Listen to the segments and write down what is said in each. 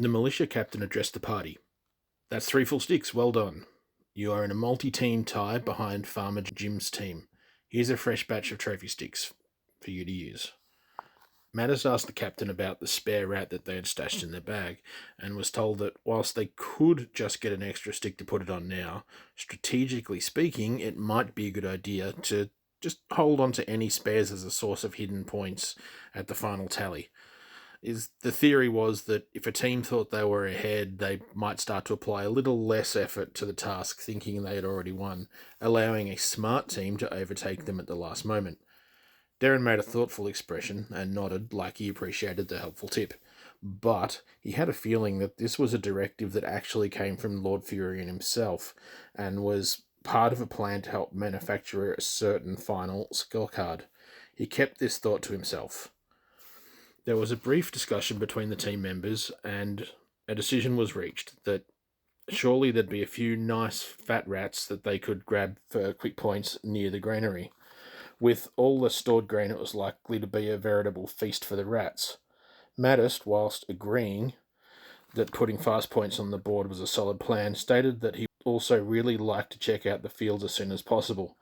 The militia captain addressed the party. "That's 3 full sticks, well done. You are in a multi-team tie behind Farmer Jim's team. Here's a fresh batch of trophy sticks for you to use." Mattis asked the captain about the spare rat that they had stashed in their bag, and was told that whilst they could just get an extra stick to put it on now, strategically speaking, it might be a good idea to just hold on to any spares as a source of hidden points at the final tally. The theory was that if a team thought they were ahead, they might start to apply a little less effort to the task, thinking they had already won, allowing a smart team to overtake them at the last moment. Darren made a thoughtful expression and nodded like he appreciated the helpful tip. But he had a feeling that this was a directive that actually came from Lord Furion himself, and was part of a plan to help manufacture a certain final scorecard. He kept this thought to himself. There was a brief discussion between the team members, and a decision was reached that surely there'd be a few nice fat rats that they could grab for quick points near the granary. With all the stored grain, it was likely to be a veritable feast for the rats. Mattis, whilst agreeing that putting fast points on the board was a solid plan, stated that he also really liked to check out the fields as soon as possible.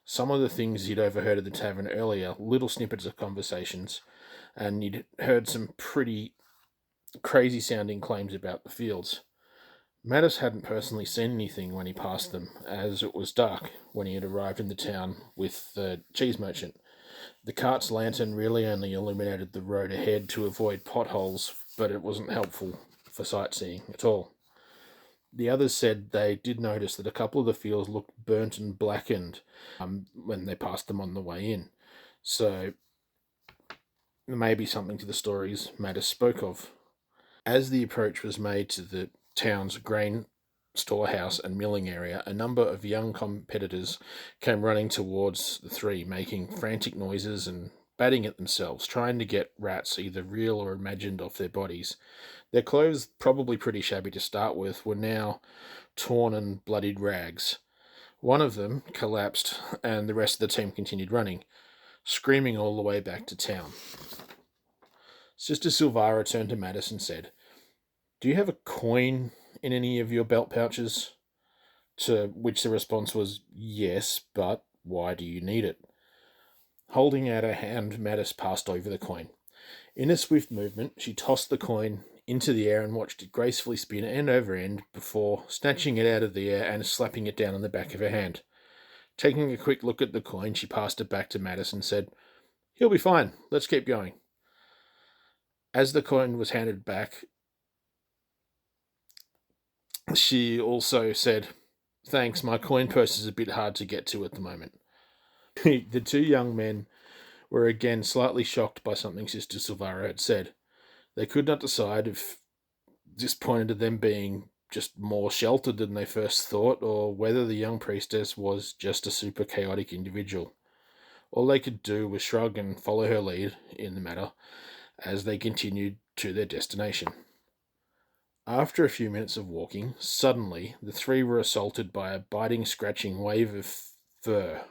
Some of the things he'd overheard at the tavern earlier, little snippets of conversations, and he'd heard some pretty crazy-sounding claims about the fields. Mattis hadn't personally seen anything when he passed them, as it was dark when he had arrived in the town with the cheese merchant. The cart's lantern really only illuminated the road ahead to avoid potholes, but it wasn't helpful for sightseeing at all. The others said they did notice that a couple of the fields looked burnt and blackened when they passed them on the way in. So there may be something to the stories Mattis spoke of. As the approach was made to the town's grain storehouse and milling area, a number of young competitors came running towards the three, making frantic noises and batting at themselves, trying to get rats, either real or imagined, off their bodies. Their clothes, probably pretty shabby to start with, were now torn and bloodied rags. One of them collapsed, and the rest of the team continued running, screaming all the way back to town. Sister Silvara turned to Mattis and said, "Do you have a coin in any of your belt pouches?" To which the response was, "Yes, but why do you need it?" Holding out her hand, Mattis passed over the coin. In a swift movement, she tossed the coin into the air and watched it gracefully spin end over end before snatching it out of the air and slapping it down on the back of her hand. Taking a quick look at the coin, she passed it back to Mattis and said, "He'll be fine. Let's keep going." As the coin was handed back, she also said, "Thanks, my coin purse is a bit hard to get to at the moment." The two young men were again slightly shocked by something Sister Silvara had said. They could not decide if this pointed to them being just more sheltered than they first thought, or whether the young priestess was just a super chaotic individual. All they could do was shrug and follow her lead in the matter as they continued to their destination. After a few minutes of walking, suddenly the three were assaulted by a biting, scratching wave of fur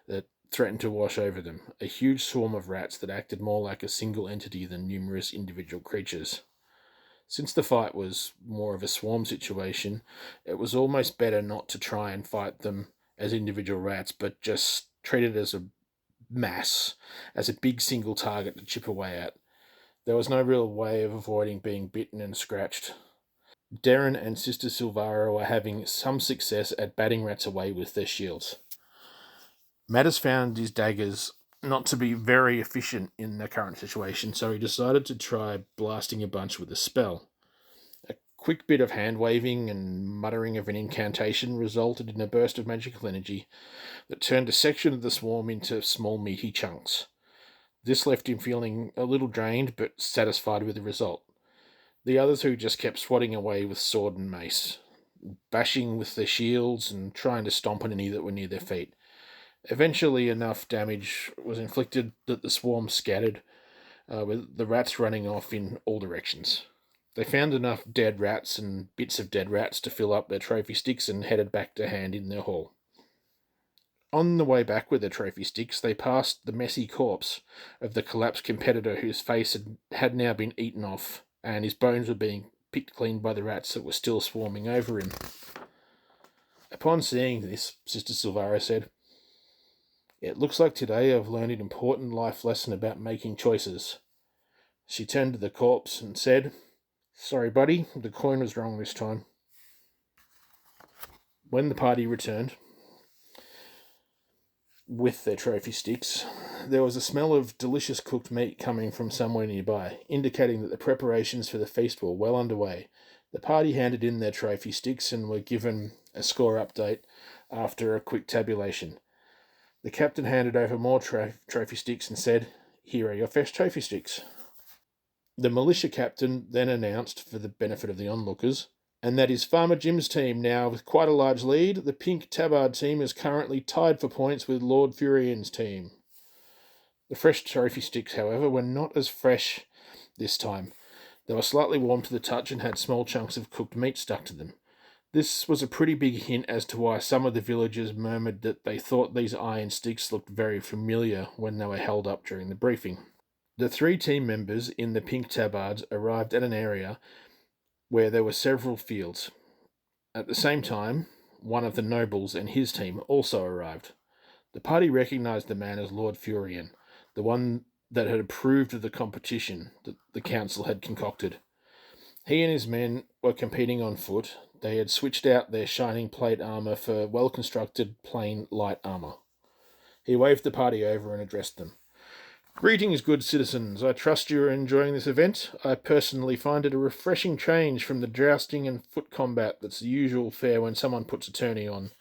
that threatened to wash over them, a huge swarm of rats that acted more like a single entity than numerous individual creatures. Since the fight was more of a swarm situation, it was almost better not to try and fight them as individual rats, but just treat it as a mass, as a big single target to chip away at. There was no real way of avoiding being bitten and scratched. Darren and Sister Silvara were having some success at batting rats away with their shields. Mattis found his daggers not to be very efficient in the current situation, so he decided to try blasting a bunch with a spell. A quick bit of hand-waving and muttering of an incantation resulted in a burst of magical energy that turned a section of the swarm into small meaty chunks. This left him feeling a little drained, but satisfied with the result. The others who just kept swatting away with sword and mace, bashing with their shields and trying to stomp on any that were near their feet. Eventually enough damage was inflicted that the swarm scattered, with the rats running off in all directions. They found enough dead rats and bits of dead rats to fill up their trophy sticks and headed back to hand in their hall. On the way back with their trophy sticks, they passed the messy corpse of the collapsed competitor whose face had now been eaten off and his bones were being picked clean by the rats that were still swarming over him. Upon seeing this, Sister Silvara said, "It looks like today I've learned an important life lesson about making choices." She turned to the corpse and said, "Sorry, buddy, the coin was wrong this time." When the party returned with their trophy sticks, there was a smell of delicious cooked meat coming from somewhere nearby, indicating that the preparations for the feast were well underway. The party handed in their trophy sticks and were given a score update after a quick tabulation. The captain handed over more trophy sticks and said, "Here are your fresh trophy sticks." The militia captain then announced, for the benefit of the onlookers, and that is Farmer Jim's team now with quite a large lead. The pink tabard team is currently tied for points with Lord Furian's team. The fresh trophy sticks, however, were not as fresh this time. They were slightly warm to the touch and had small chunks of cooked meat stuck to them. This was a pretty big hint as to why some of the villagers murmured that they thought these iron sticks looked very familiar when they were held up during the briefing. The 3 team members in the pink tabards arrived at an area where there were several fields. At the same time, one of the nobles and his team also arrived. The party recognised the man as Lord Furian, the one that had approved of the competition that the council had concocted. He and his men were competing on foot. They had switched out their shining plate armour for well-constructed, plain, light armour. He waved the party over and addressed them. "Greetings, good citizens. I trust you are enjoying this event. I personally find it a refreshing change from the jousting and foot combat that's the usual fare when someone puts a tourney on.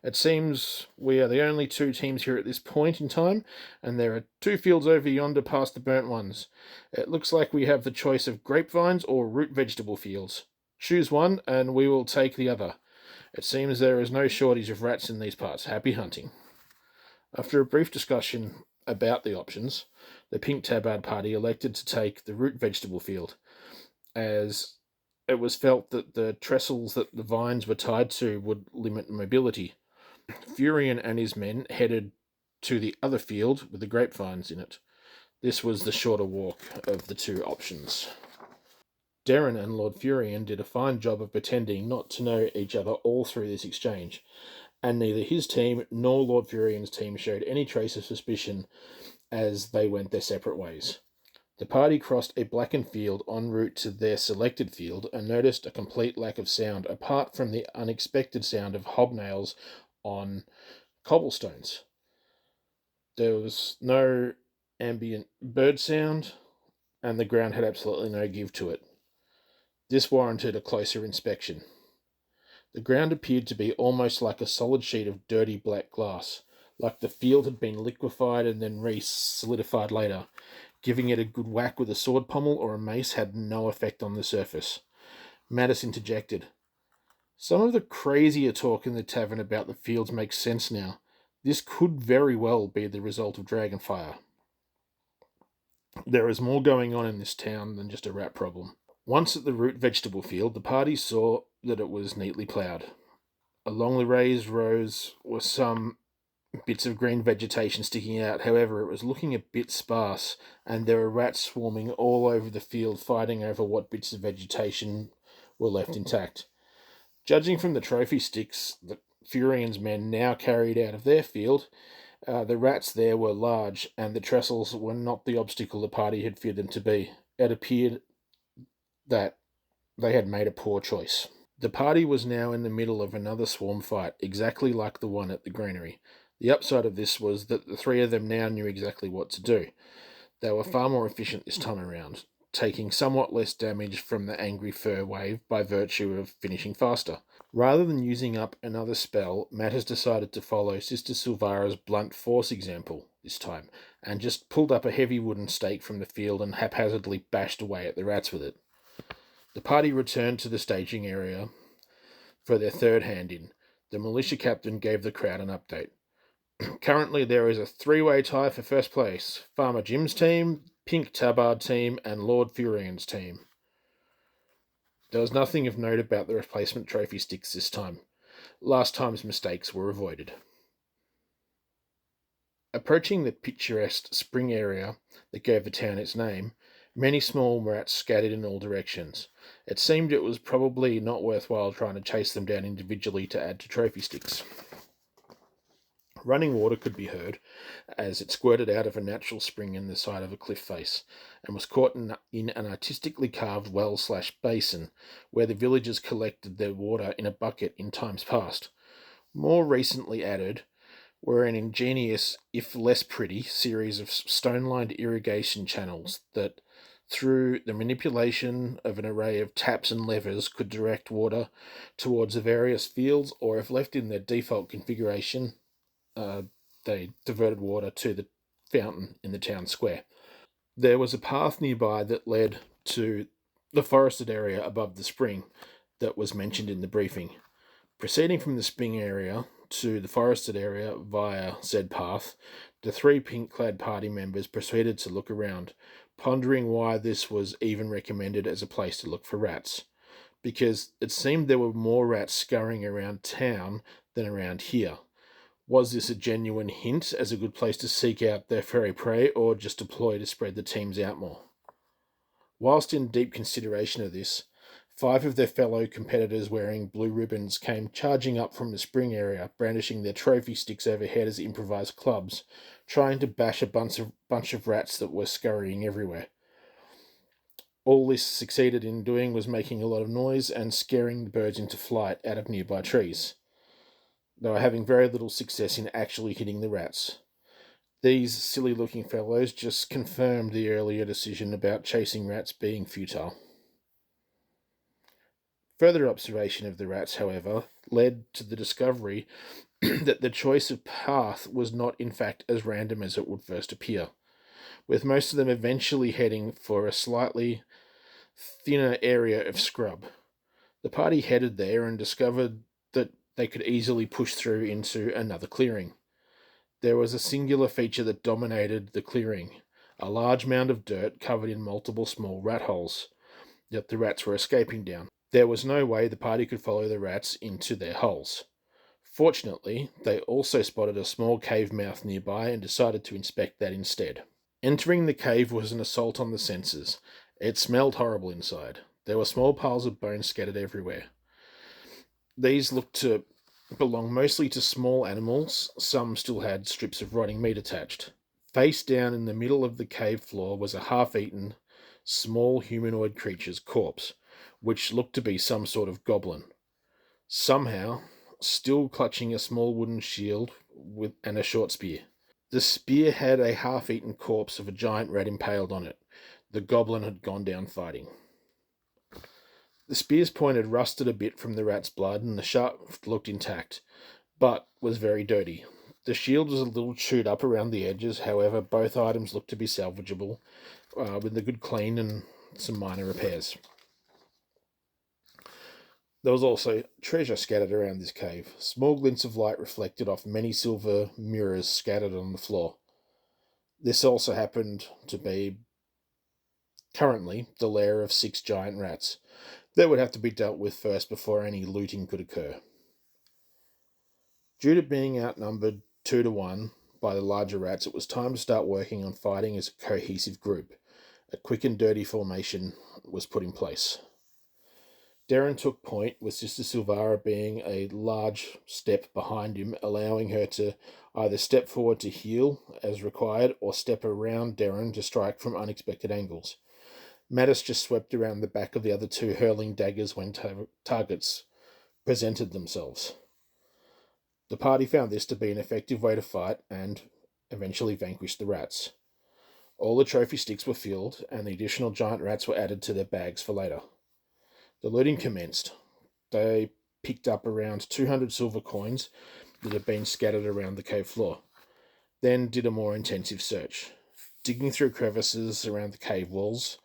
It seems we are the only 2 teams here at this point in time, and there are 2 fields over yonder past the burnt ones. It looks like we have the choice of grapevines or root vegetable fields. Choose one, and we will take the other. It seems there is no shortage of rats in these parts. Happy hunting." After a brief discussion about the options, the pink tabard party elected to take the root vegetable field, as it was felt that the trestles that the vines were tied to would limit mobility. Furian and his men headed to the other field with the grapevines in it. This was the shorter walk of the 2 options. Darren and Lord Furian did a fine job of pretending not to know each other all through this exchange, and neither his team nor Lord Furian's team showed any trace of suspicion as they went their separate ways. The party crossed a blackened field en route to their selected field and noticed a complete lack of sound apart from the unexpected sound of hobnails on cobblestones. There was no ambient bird sound, and the ground had absolutely no give to it. This warranted a closer inspection. The ground appeared to be almost like a solid sheet of dirty black glass, like the field had been liquefied and then re-solidified later. Giving it a good whack with a sword pommel or a mace had no effect on the surface. Mattis interjected, "Some of the crazier talk in the tavern about the fields makes sense now. This could very well be the result of dragonfire. There is more going on in this town than just a rat problem." Once at the root vegetable field, the party saw that it was neatly ploughed. Along the raised rows were some bits of green vegetation sticking out. However, it was looking a bit sparse, and there were rats swarming all over the field, fighting over what bits of vegetation were left intact. Judging from the trophy sticks that Furian's men now carried out of their field, the rats there were large, and the trestles were not the obstacle the party had feared them to be. It appeared that they had made a poor choice. The party was now in the middle of another swarm fight, exactly like the one at the granary. The upside of this was that the 3 of them now knew exactly what to do. They were far more efficient this time around, taking somewhat less damage from the angry fur wave by virtue of finishing faster. Rather than using up another spell, Matt has decided to follow Sister Silvara's blunt force example this time, and just pulled up a heavy wooden stake from the field and haphazardly bashed away at the rats with it. The party returned to the staging area for their 3rd hand-in. The militia captain gave the crowd an update. Currently, there is a 3-way tie for first place. Farmer Jim's team, Pink Tabard team, and Lord Furian's team. There was nothing of note about the replacement trophy sticks this time. Last time's mistakes were avoided. Approaching the picturesque spring area that gave the town its name, Many small rats scattered in all directions. It seemed it was probably not worthwhile trying to chase them down individually to add to trophy sticks. Running water could be heard as it squirted out of a natural spring in the side of a cliff face and was caught in an artistically carved well/basin where the villagers collected their water in a bucket in times past. More recently added were an ingenious, if less pretty, series of stone-lined irrigation channels that, through the manipulation of an array of taps and levers, could direct water towards the various fields, or if left in their default configuration, uh, they diverted water to the fountain in the town square. There was a path nearby that led to the forested area above the spring that was mentioned in the briefing. Proceeding from the spring area to the forested area via said path, the three pink-clad party members proceeded to look around, pondering why this was even recommended as a place to look for rats, because it seemed there were more rats scurrying around town than around here. Was this a genuine hint as a good place to seek out their furry prey, or just a ploy to spread the teams out more? Whilst in deep consideration of this, 5 of their fellow competitors wearing blue ribbons came charging up from the spring area, brandishing their trophy sticks overhead as improvised clubs, trying to bash a bunch of rats that were scurrying everywhere. All this succeeded in doing was making a lot of noise and scaring the birds into flight out of nearby trees. They were having very little success in actually hitting the rats. These silly-looking fellows just confirmed the earlier decision about chasing rats being futile. Further observation of the rats, however, led to the discovery that the choice of path was not in fact as random as it would first appear, with most of them eventually heading for a slightly thinner area of scrub. The party headed there and discovered that they could easily push through into another clearing. There was a singular feature that dominated the clearing, a large mound of dirt covered in multiple small rat holes that the rats were escaping down. There was no way the party could follow the rats into their holes. Fortunately, they also spotted a small cave mouth nearby and decided to inspect that instead. Entering the cave was an assault on the senses. It smelled horrible inside. There were small piles of bones scattered everywhere. These looked to belong mostly to small animals. Some still had strips of rotting meat attached. Face down in the middle of the cave floor was a half-eaten, small humanoid creature's corpse, which looked to be some sort of goblin. Somehow, still clutching a small wooden shield and a short spear. The spear had a half-eaten corpse of a giant rat impaled on it. The goblin had gone down fighting. The spear's point had rusted a bit from the rat's blood, and the shaft looked intact, but was very dirty. The shield was a little chewed up around the edges, however, both items looked to be salvageable, with a good clean and some minor repairs. There was also treasure scattered around this cave. Small glints of light reflected off many silver mirrors scattered on the floor. This also happened to be, currently, the lair of 6 giant rats that would have to be dealt with first before any looting could occur. Due to being outnumbered 2 to 1 by the larger rats, it was time to start working on fighting as a cohesive group. A quick and dirty formation was put in place. Darren took point, with Sister Silvara being a large step behind him, allowing her to either step forward to heal as required or step around Darren to strike from unexpected angles. Mattis just swept around the back of the other 2, hurling daggers when targets presented themselves. The party found this to be an effective way to fight and eventually vanquished the rats. All the trophy sticks were filled, and the additional giant rats were added to their bags for later. The looting commenced. They picked up around 200 silver coins that had been scattered around the cave floor, then did a more intensive search, digging through crevices around the cave walls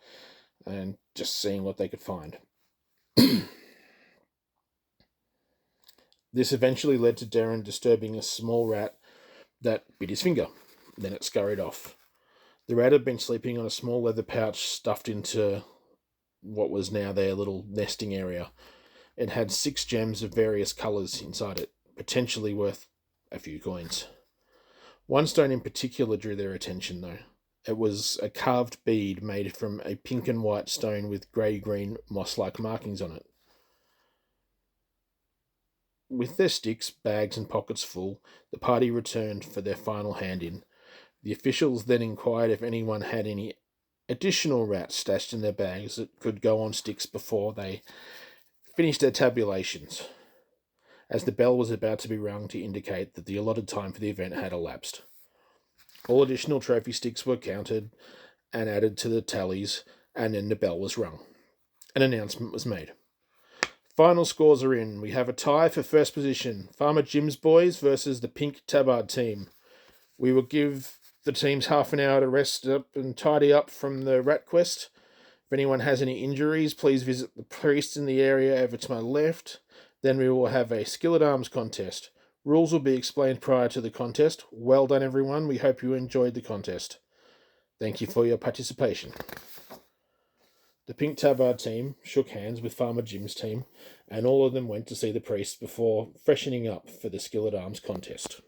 and just seeing what they could find. This eventually led to Darren disturbing a small rat that bit his finger. Then it scurried off. The rat had been sleeping on a small leather pouch stuffed into what was now their little nesting area. It had 6 gems of various colours inside it, potentially worth a few coins. One stone in particular drew their attention, though. It was a carved bead made from a pink and white stone with grey-green moss-like markings on it. With their sticks, bags, and pockets full, the party returned for their final hand-in. The officials then inquired if anyone had any additional rats stashed in their bags that could go on sticks before they finished their tabulations, as the bell was about to be rung to indicate that the allotted time for the event had elapsed. All additional trophy sticks were counted and added to the tallies, and then the bell was rung. An announcement was made. Final scores are in. We have a tie for first position. Farmer Jim's boys versus the Pink Tabard team. We will give the teams half an hour to rest up and tidy up from the rat quest. If anyone has any injuries, please visit the priest in the area over to my left. Then we will have a skill at arms contest. Rules will be explained prior to the contest. Well done, everyone. We hope you enjoyed the contest. Thank you for your participation. The Pink Tabard team shook hands with Farmer Jim's team, and all of them went to see the priest before freshening up for the skill at arms contest.